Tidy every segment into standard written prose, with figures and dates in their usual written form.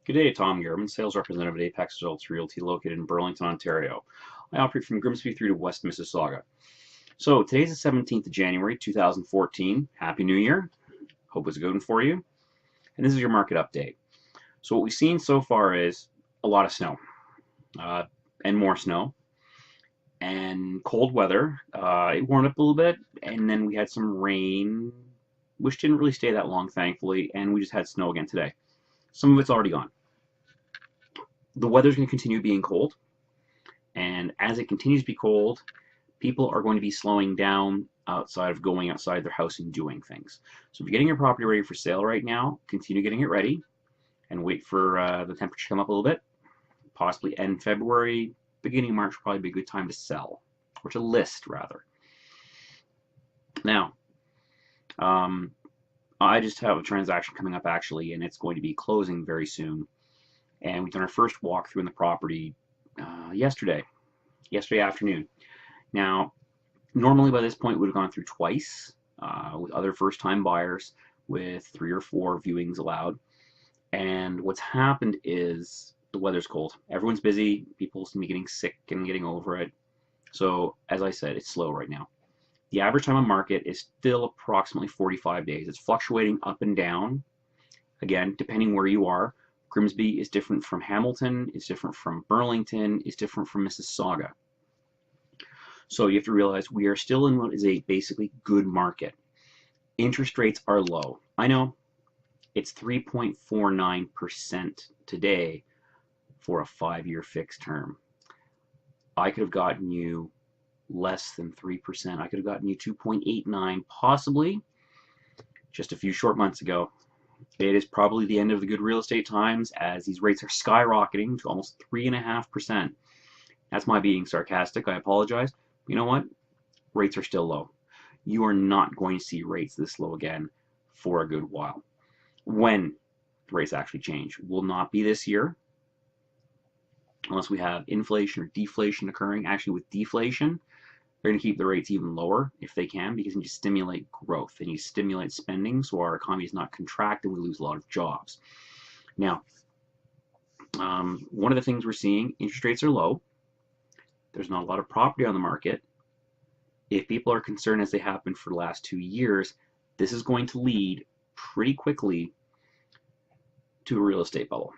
Good day, Tom Garman, Sales Representative at Apex Results Realty located in Burlington, Ontario. I operate from Grimsby through to West Mississauga. So today's the 17th of January, 2014. Happy New Year. Hope it's a good one for you. And this is your market update. So what we've seen so far is a lot of snow and more snow and cold weather. It warmed up a little bit, and then we had some rain, which didn't really stay that long, thankfully, and we just had snow again today. Some of it's already gone. The weather's going to continue being cold, and as it continues to be cold, people are going to be slowing down outside of going outside their house and doing things. So if you're getting your property ready for sale right now, continue getting it ready and wait for the temperature to come up a little bit. Possibly end February, beginning of March, probably be a good time to sell, or to list rather. Now, I just have a transaction coming up actually, and it's going to be closing very soon. And we've done our first walkthrough in the property yesterday afternoon. Now, normally by this point we would have gone through twice with other first-time buyers with 3 or 4 viewings allowed. And what's happened is the weather's cold. Everyone's busy. People seem to be getting sick and getting over it. So, as I said, it's slow right now. The average time on market is still approximately 45 days. It's fluctuating up and down, again, depending where you are. Grimsby is different from Hamilton, is different from Burlington, is different from Mississauga. So you have to realize we are still in what is a basically good market. Interest rates are low. I know it's 3.49% today for a 5-year fixed term. I could have gotten you less than 3%. I could have gotten you 2.89 possibly just a few short months ago. It is probably the end of the good real estate times as these rates are skyrocketing to almost 3.5%. That's my being sarcastic. I apologize. But you know what? Rates are still low. You are not going to see rates this low again for a good while. When the rates actually change will not be this year, unless we have inflation or deflation occurring. Actually, with deflation, they're going to keep the rates even lower if they can, because they need to stimulate growth. They need to stimulate spending so our economy is not contract and we lose a lot of jobs. Now, one of the things we're seeing, interest rates are low. There's not a lot of property on the market. If people are concerned, as they have been for the last 2 years, this is going to lead pretty quickly to a real estate bubble.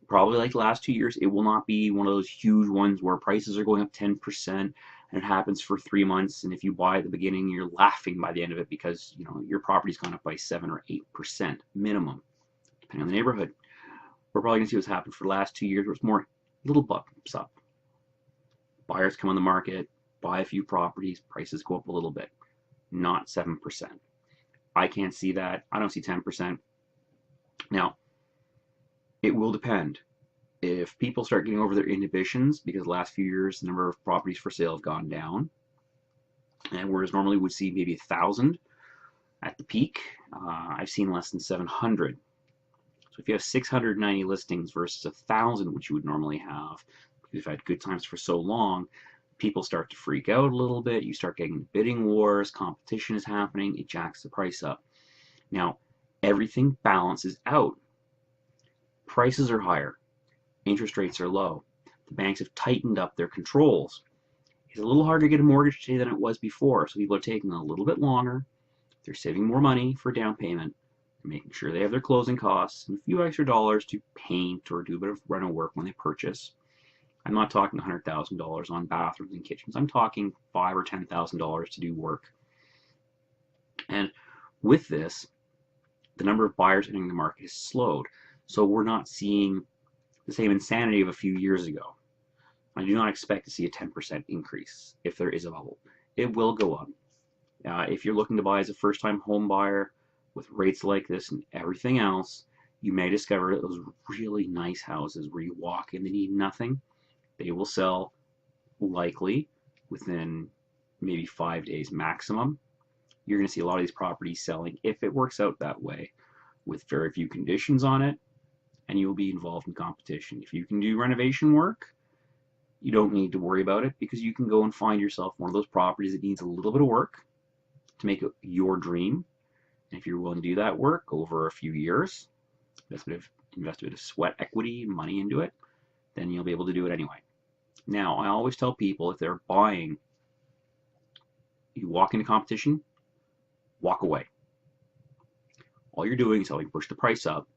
Probably like the last 2 years, it will not be one of those huge ones where prices are going up 10% and it happens for 3 months, and if you buy at the beginning you're laughing by the end of it because your property's gone up by 7 or 8% minimum, depending on the neighborhood. We're probably going to see what's happened for the last 2 years where it's more little bumps up. Buyers come on the market, buy a few properties, prices go up a little bit, not 7%. I can't see that. I don't see 10%. Now, it will depend. If people start getting over their inhibitions, because the last few years the number of properties for sale have gone down, and whereas normally we would see maybe 1,000 at the peak, I've seen less than 700. So if you have 690 listings versus 1,000, which you would normally have, because you've had good times for so long, people start to freak out a little bit. You start getting bidding wars, competition is happening, it jacks the price up. Now, everything balances out. Prices are higher. Interest rates are low. The banks have tightened up their controls. It's a little harder to get a mortgage today than it was before, so people are taking a little bit longer. They're saving more money for down payment. They're making sure they have their closing costs and a few extra dollars to paint or do a bit of rental work when they purchase. I'm not talking $100,000 on bathrooms and kitchens. I'm talking $5,000 or $10,000 to do work. And with this, the number of buyers entering the market has slowed. So we're not seeing the same insanity of a few years ago. I do not expect to see a 10% increase if there is a bubble. It will go up. If you're looking to buy as a first-time home buyer with rates like this and everything else, you may discover that those really nice houses where you walk in, they need nothing. They will sell likely within maybe 5 days maximum. You're going to see a lot of these properties selling, if it works out that way, with very few conditions on it, and you will be involved in competition. If you can do renovation work, you don't need to worry about it because you can go and find yourself one of those properties that needs a little bit of work to make it your dream. And if you're willing to do that work over a few years, that's a bit of invest a bit of sweat equity, money into it, then you'll be able to do it anyway. Now, I always tell people if they're buying, you walk into competition, walk away. All you're doing is helping push the price up,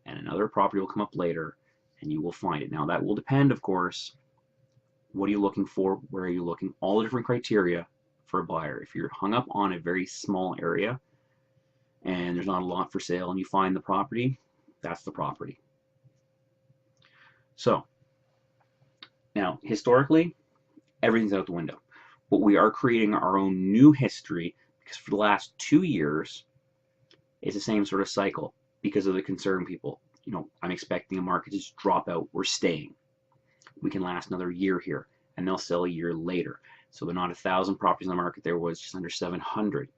and another property will come up later, and you will find it. Now, that will depend, of course. What are you looking for? Where are you looking? All the different criteria for a buyer. If you're hung up on a very small area and there's not a lot for sale and you find the property, that's the property. So, now, historically, everything's out the window. But we are creating our own new history because for the last 2 years, it's the same sort of cycle because of the concern people. You know, I'm expecting a market to just drop out. We're staying. We can last another year here, and they'll sell a year later. So they're not 1,000 properties on the market. There was just under 700.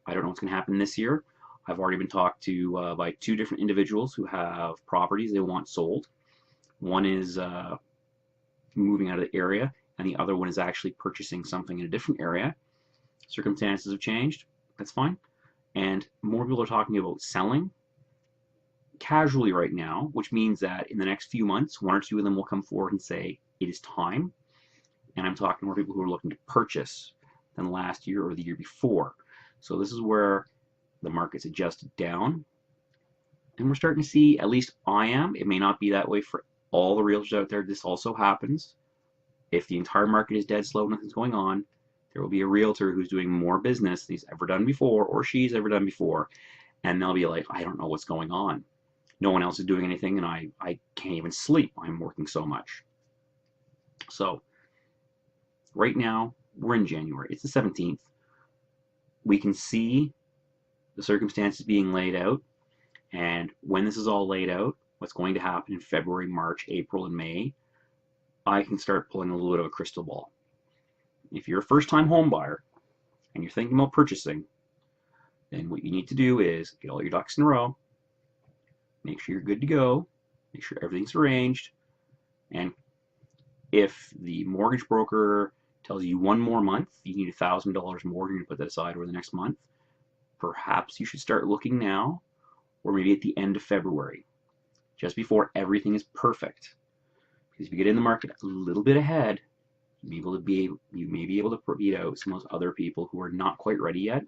I don't know what's going to happen this year. I've already been talked to by 2 different individuals who have properties they want sold. One is moving out of the area, and the other one is actually purchasing something in a different area. Circumstances have changed. That's fine. And more people are talking about selling casually right now, which means that in the next few months, 1 or 2 of them will come forward and say, it is time. And I'm talking more people who are looking to purchase than last year or the year before. So this is where the market's adjusted down. And we're starting to see, at least I am, it may not be that way for all the realtors out there. This also happens. If the entire market is dead slow, nothing's going on, there will be a realtor who's doing more business than he's ever done before, or she's ever done before, and they'll be like, I don't know what's going on. No one else is doing anything, and I can't even sleep. I'm working so much. So right now, we're in January. It's the 17th. We can see the circumstances being laid out, and when this is all laid out, what's going to happen in February, March, April, and May, I can start pulling a little bit of a crystal ball. If you're a first-time home buyer and you're thinking about purchasing, then what you need to do is get all your ducks in a row, make sure you're good to go, make sure everything's arranged, and if the mortgage broker tells you 1 more month, you need $1,000 more, you're going to put that aside over the next month, perhaps you should start looking now, or maybe at the end of February, just before everything is perfect. Because if you get in the market a little bit ahead, you may be able to beat out some of those other people who are not quite ready yet,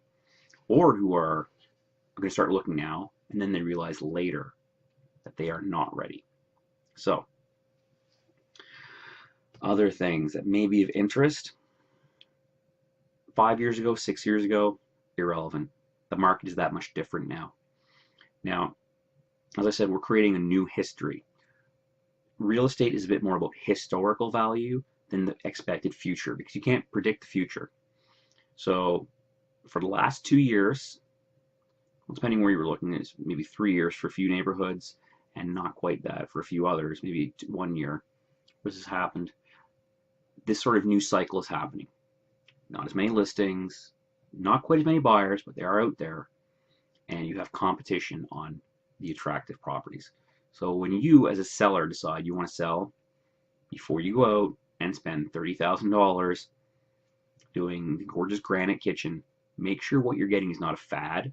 or who are going to start looking now, and then they realize later that they are not ready. So, other things that may be of interest, 5 years ago, 6 years ago, irrelevant. The market is that much different now. Now, as I said, we're creating a new history. Real estate is a bit more about historical value than the expected future, because you can't predict the future. So for the last 2 years, well, depending where you were looking, it's maybe 3 years for a few neighborhoods and not quite that for a few others, maybe 1 year. This has happened. This sort of new cycle is happening. Not as many listings, not quite as many buyers, but they are out there, and you have competition on the attractive properties. So when you as a seller decide you want to sell, before you go out and spend $30,000 doing the gorgeous granite kitchen, make sure what you're getting is not a fad,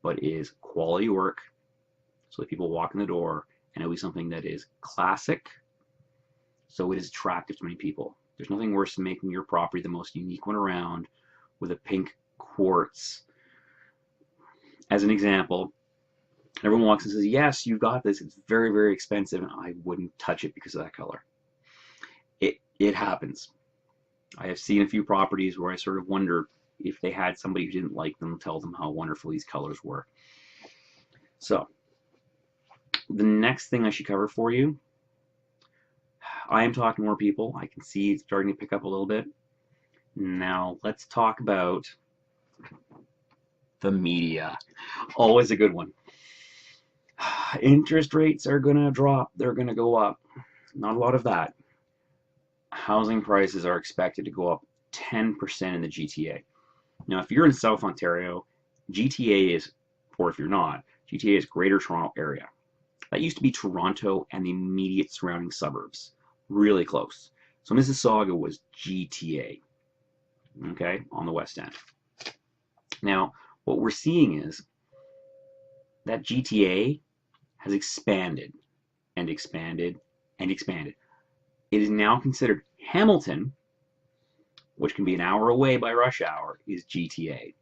but is quality work, so that people walk in the door and it'll be something that is classic, so it is attractive to many people. There's nothing worse than making your property the most unique one around with a pink quartz. As an example, everyone walks and says, yes, you got this, it's very, very expensive, and I wouldn't touch it because of that color. It happens. I have seen a few properties where I sort of wonder if they had somebody who didn't like them tell them how wonderful these colors were. So, the next thing I should cover for you, I am talking to more people. I can see it's starting to pick up a little bit. Now, let's talk about the media. Always a good one. Interest rates are going to drop. They're going to go up. Not a lot of that. Housing prices are expected to go up 10% in the GTA. Now, if you're in South Ontario, GTA is, or if you're not, GTA is Greater Toronto Area. That used to be Toronto and the immediate surrounding suburbs. Really close. So Mississauga was GTA, okay, on the west end. Now, what we're seeing is that GTA has expanded. and expanded and expanded. It is now considered Hamilton, which can be an hour away by rush hour, is GTA.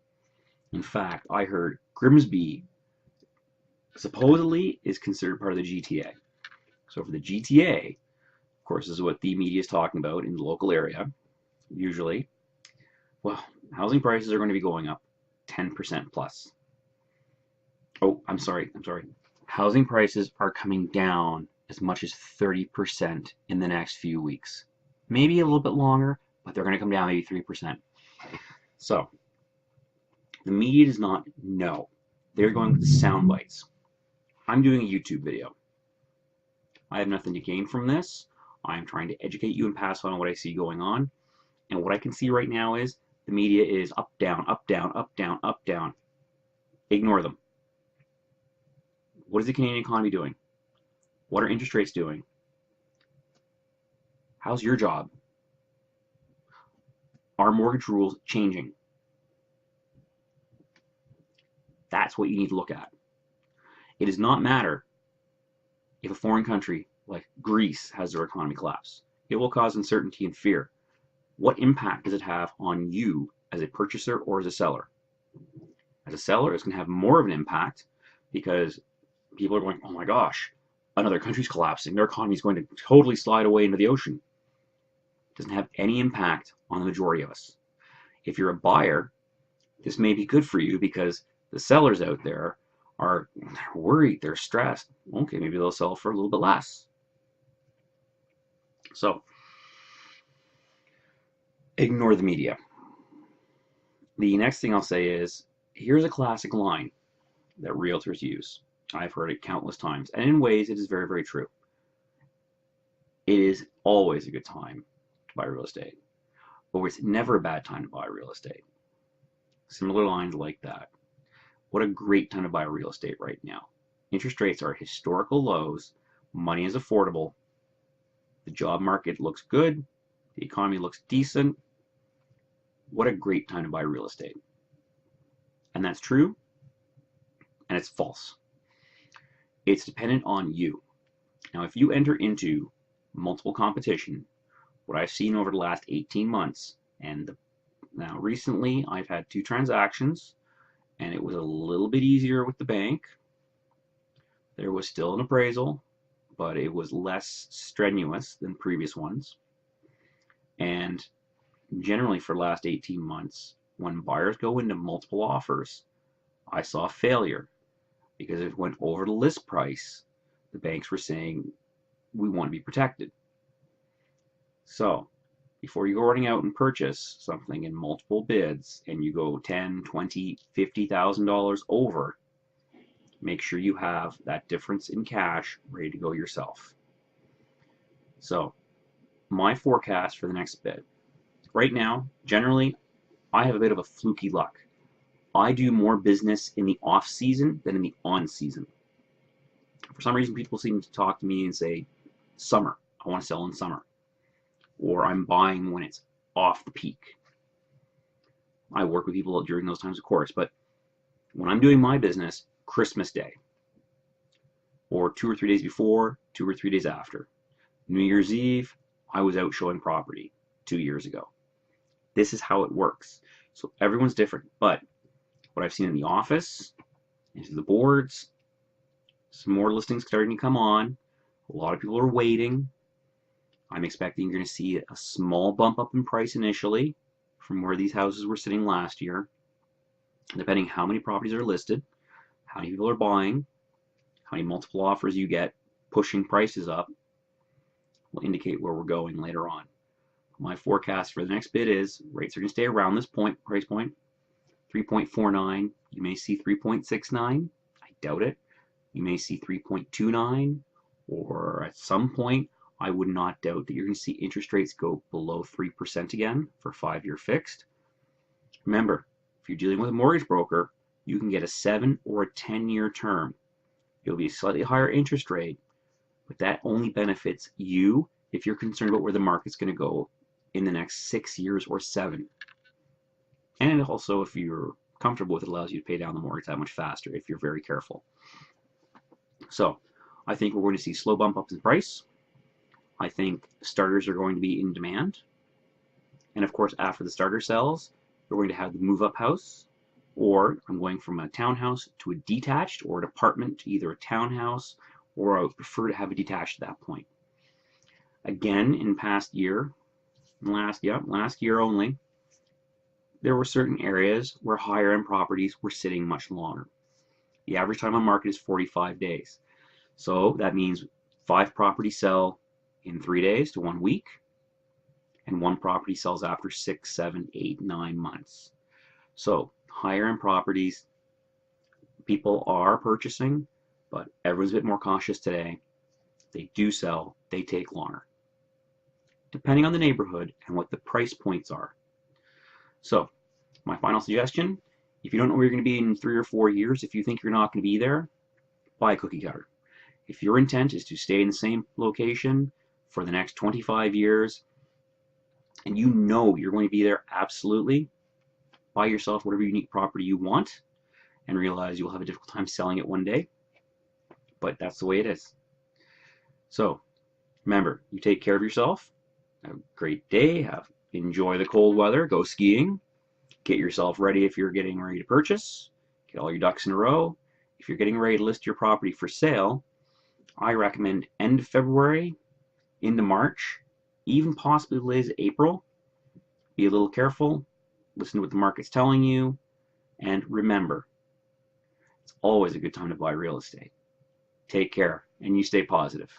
In fact, I heard Grimsby supposedly is considered part of the GTA. So for the GTA, of course, this is what the media is talking about in the local area, usually. Well, housing prices are going to be going up 10% plus. Oh, I'm sorry. Housing prices are coming down as much as 30% in the next few weeks. Maybe a little bit longer, but they're going to come down maybe 3%. So, the media does not know. They're going with the sound bites. I'm doing a YouTube video. I have nothing to gain from this. I'm trying to educate you and pass on what I see going on. And what I can see right now is the media is up, down, up, down, up, down, up, down. Ignore them. What is the Canadian economy doing? What are interest rates doing? How's your job? Are mortgage rules changing? That's what you need to look at. It does not matter if a foreign country like Greece has their economy collapse. It will cause uncertainty and fear. What impact does it have on you as a purchaser or as a seller? As a seller, it's going to have more of an impact because people are going, oh my gosh, another country's collapsing. Their economy is going to totally slide away into the ocean. It doesn't have any impact on the majority of us. If you're a buyer, this may be good for you because the sellers out there are worried, they're stressed. Okay, maybe they'll sell for a little bit less. So, ignore the media. The next thing I'll say is, here's a classic line that realtors use. I've heard it countless times, and in ways it is very, very true. It is always a good time to buy real estate, or it's never a bad time to buy real estate. Similar lines like that. What a great time to buy real estate right now. Interest rates are historical lows, money is affordable, the job market looks good, the economy looks decent. What a great time to buy real estate. And that's true, and it's false. It's dependent on you. Now, if you enter into multiple competition, what I've seen over the last 18 months, and now recently I've had 2 transactions, and it was a little bit easier with the bank. There was still an appraisal, but it was less strenuous than previous ones. And generally for the last 18 months, when buyers go into multiple offers, I saw failure because if it went over the list price, the banks were saying, we want to be protected. So before you go running out and purchase something in multiple bids and you go $10,000, $20,000, $50,000 over, make sure you have that difference in cash ready to go yourself. So my forecast for the next bid. Right now, generally, I have a bit of a fluky luck. I do more business in the off season than in the on season. For some reason, people seem to talk to me and say, summer, I want to sell in summer. Or I'm buying when it's off the peak. I work with people during those times, of course, but when I'm doing my business, Christmas Day, or 2 or 3 days before, 2 or 3 days after. New Year's Eve, I was out showing property 2 years ago. This is how it works. So everyone's different, but what I've seen in the office, into the boards, some more listings starting to come on. A lot of people are waiting. I'm expecting you're going to see a small bump up in price initially from where these houses were sitting last year, depending how many properties are listed, how many people are buying, how many multiple offers you get pushing prices up will indicate where we're going later on. My forecast for the next bid is rates are going to stay around this price point, 3.49. You may see 3.69. I doubt it. You may see 3.29, or at some point, I would not doubt that you're going to see interest rates go below 3% again for 5-year fixed. Remember, if you're dealing with a mortgage broker, you can get a 7 or a 10-year term. It'll be a slightly higher interest rate, but that only benefits you if you're concerned about where the market's going to go in the next 6 years or 7. And also, if you're comfortable with it, allows you to pay down the mortgage that much faster if you're very careful. So, I think we're going to see slow bump ups in price. I think starters are going to be in demand. And of course, after the starter sells, we're going to have the move-up house, or I'm going from a townhouse to a detached, or an apartment to either a townhouse, or I would prefer to have a detached at that point. Again, in last year only, there were certain areas where higher end properties were sitting much longer. The average time on market is 45 days. So that means 5 properties sell in 3 days to 1 week, and 1 property sells after 6, 7, 8, 9 months. So higher end properties, people are purchasing, but everyone's a bit more cautious today. They do sell, they take longer, depending on the neighborhood and what the price points are. So my final suggestion, if you don't know where you're going to be in 3 or 4 years, if you think you're not going to be there, buy a cookie cutter. If your intent is to stay in the same location for the next 25 years, and you know you're going to be there absolutely, buy yourself whatever unique property you want and realize you'll have a difficult time selling it one day, but that's the way it is. So remember, you take care of yourself. Have a great day. Enjoy the cold weather. Go skiing. Get yourself ready if you're getting ready to purchase. Get all your ducks in a row. If you're getting ready to list your property for sale, I recommend end of February into March, even possibly as April. Be a little careful. Listen to what the market's telling you. And remember, it's always a good time to buy real estate. Take care, and you stay positive.